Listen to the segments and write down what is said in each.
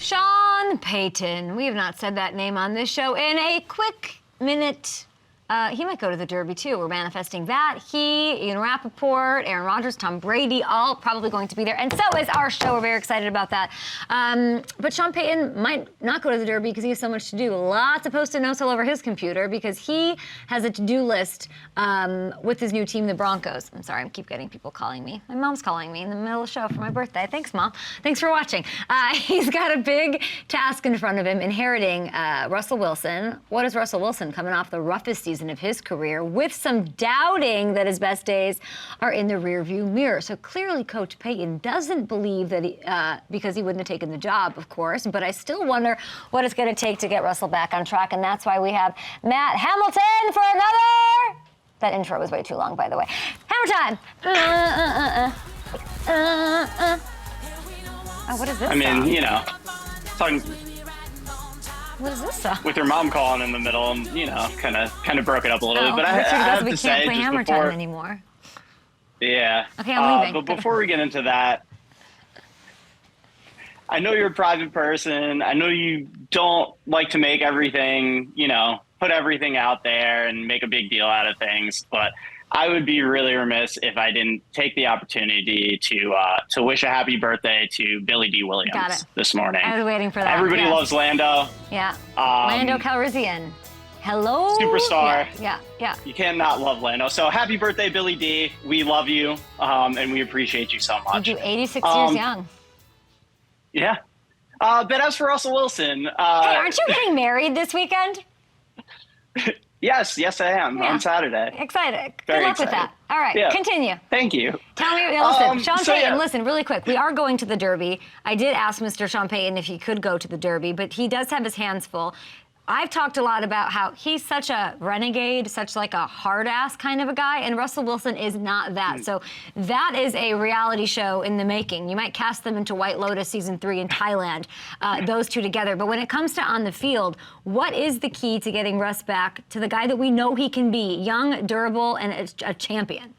Sean Payton. We have not said that name on this show in a quick minute. He might go to the Derby, too. We're manifesting that. He, Ian Rappaport, Aaron Rodgers, Tom Brady, all probably going to be there. And so is our show. We're very excited about that. But Sean Payton might not go to the Derby because he has so much to do. Lots of Post-it notes all over his computer because he has a to-do list with his new team, the Broncos. I'm sorry, I keep getting people calling me. My mom's calling me in the middle of the show for my birthday. Thanks, Mom. Thanks for watching. He's got a big task in front of him, inheriting Russell Wilson. What is Russell Wilson coming off the roughest season of his career with some doubting that his best days are in the rearview mirror. So clearly Coach Payton doesn't believe that he, because he wouldn't have taken the job, of course, but I still wonder what it's going to take to get Russell back on track, and that's why we have Matt Hamilton for another... That intro was way too long, by the way. Hammer time! Oh, what is this I mean, song? you know, talking... What is this song? With your mom calling in the middle, and you know, kind of broke it up a little bit. But I Richard have goes, we to can't say, play just Hammer before, Time anymore. Yeah. Okay, I'm leaving. But before we get into that, I know you're a private person. I know you don't like to make everything, you know, put everything out there and make a big deal out of things. But I would be really remiss if I didn't take the opportunity to wish a happy birthday to Billy D. Williams this morning. I was waiting for that. Everybody loves Lando. Yeah. Lando Calrissian. Hello. Superstar. Yeah. You cannot love Lando. So happy birthday, Billy D. We love you, and we appreciate you so much. You 86 years young. Yeah. But as for Russell Wilson... hey, aren't you getting married this weekend? Yes, I am on Saturday. Excited. Very Good luck excited. with that. All right, continue. Thank you. Tell me, listen, Sean Payton, listen, really quick. We are going to the Derby. I did ask Mr. Sean Payton if he could go to the Derby, but he does have his hands full. I've talked a lot about how he's such a renegade, such like a hard-ass kind of a guy, and Russell Wilson is not that. So that is a reality show in the making. You might cast them into White Lotus Season 3 in Thailand, those two together. But when it comes to on the field, what is the key to getting Russ back to the guy that we know he can be, young, durable, and a champion?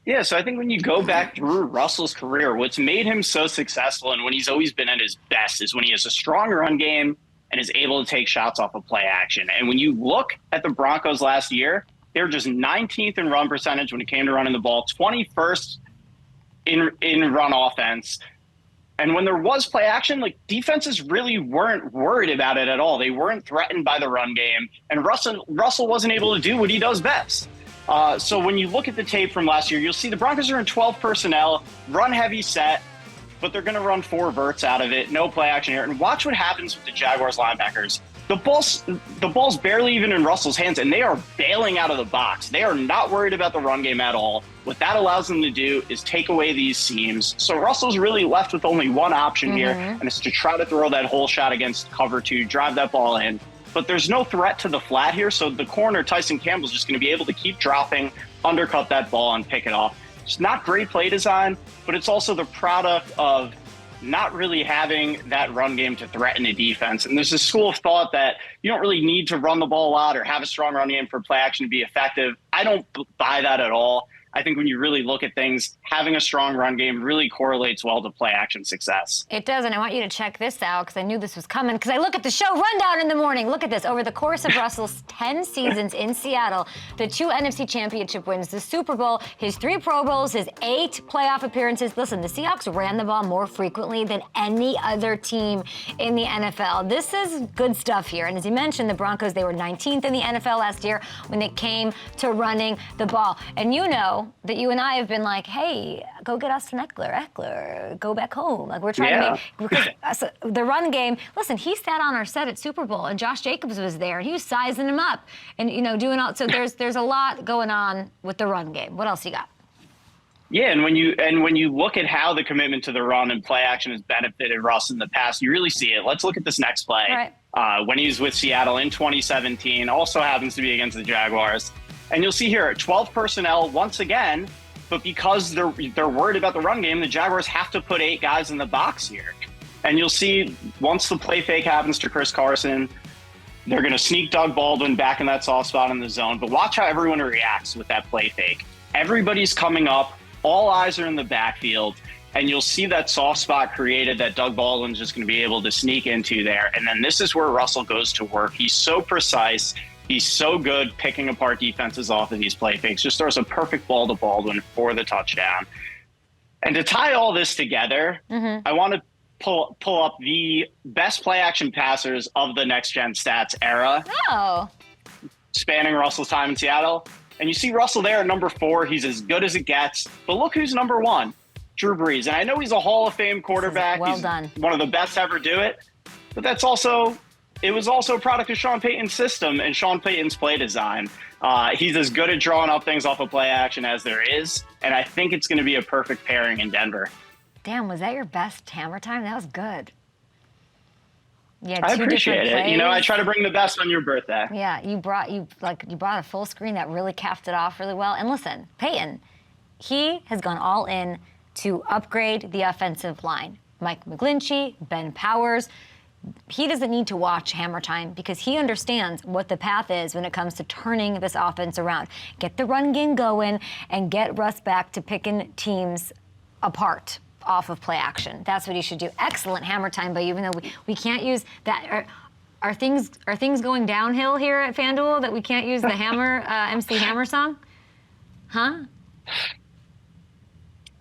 Yeah, so I think when you go back through Russell's career, what's made him so successful and when he's always been at his best is when he has a strong run game and is able to take shots off of play action. And when you look at the Broncos last year, they were just 19th in run percentage when it came to running the ball, 21st in run offense. And when there was play action, like defenses really weren't worried about it at all. They weren't threatened by the run game. And Russell wasn't able to do what he does best. So when you look at the tape from last year, you'll see the Broncos are in 12 personnel, run heavy set, but they're going to run 4 verts out of it. No play action here. And watch what happens with the Jaguars linebackers. The ball's barely even in Russell's hands, and they are bailing out of the box. They are not worried about the run game at all. What that allows them to do is take away these seams. So Russell's really left with only one option here, and it's to try to throw that whole shot against cover 2, drive that ball in. But there's no threat to the flat here, so the corner, Tyson Campbell's just going to be able to keep dropping, undercut that ball, and pick it off. It's not great play design, but it's also the product of not really having that run game to threaten a defense. And there's a school of thought that you don't really need to run the ball a lot or have a strong run game for play action to be effective. I don't buy that at all. I think when you really look at things, having a strong run game really correlates well to play action success. It does, and I want you to check this out because I knew this was coming because I look at the show rundown in the morning. Look at this. Over the course of Russell's 10 seasons in Seattle, the 2 NFC championship wins, the Super Bowl, his 3 Pro Bowls, his 8 playoff appearances. Listen, the Seahawks ran the ball more frequently than any other team in the NFL. This is good stuff here. And as you mentioned, the Broncos, they were 19th in the NFL last year when it came to running the ball. And you know that you and I have been like, hey, go get Austin Eckler, go back home. Like we're trying to make, because the run game, listen, he sat on our set at Super Bowl and Josh Jacobs was there and he was sizing him up and, you know, doing all, so there's a lot going on with the run game. What else you got? Yeah, and when you look at how the commitment to the run and play action has benefited Russ in the past, you really see it. Let's look at this next play. Right. When he was with Seattle in 2017, also happens to be against the Jaguars. And you'll see here, 12 personnel once again, but because they're worried about the run game, the Jaguars have to put 8 guys in the box here. And you'll see once the play fake happens to Chris Carson, they're going to sneak Doug Baldwin back in that soft spot in the zone. But watch how everyone reacts with that play fake. Everybody's coming up. All eyes are in the backfield. and you'll see that soft spot created that Doug Baldwin's just going to be able to sneak into there. And then this is where Russell goes to work. He's so precise. He's so good picking apart defenses off of these play fakes. Just throws a perfect ball to Baldwin for the touchdown. And to tie all this together, I want to pull up the best play action passers of the next gen stats era. Oh. Spanning Russell's time in Seattle. And you see Russell there at number 4. He's as good as it gets. But look who's number 1. Drew Brees. And I know he's a Hall of Fame quarterback. Well he's done. One of the best to ever do it. But it was also a product of Sean Payton's system and Sean Payton's play design. He's as good at drawing up things off of play action as there is. And I think it's going to be a perfect pairing in Denver. Damn, was that your best hammer time? That was good. Yeah, I appreciate it. plays. You know, I try to bring the best on your birthday. Yeah, you brought a full screen that really capped it off really well. And listen, Payton, he has gone all in to upgrade the offensive line. Mike McGlinchey, Ben Powers. He doesn't need to watch hammer time because he understands what the path is when it comes to turning this offense around. Get the run game going and get Russ back to picking teams apart off of play action. That's what he should do. Excellent hammer time by you, even though we can't use that. Are things going downhill here at FanDuel that we can't use the Hammer MC Hammer song? Huh?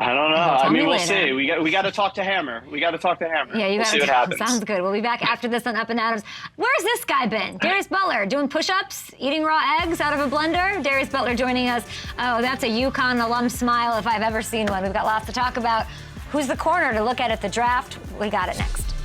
I don't know. Tell me we'll later. see. We got to talk to Hammer. Yeah, We'll see what happens. Sounds good. We'll be back after this on Up and Adams. Where's this guy been? Darius Butler doing push-ups, eating raw eggs out of a blender. Darius Butler joining us. Oh, that's a UConn alum smile if I've ever seen one. We've got lots to talk about. Who's the corner to look at the draft? We got it next.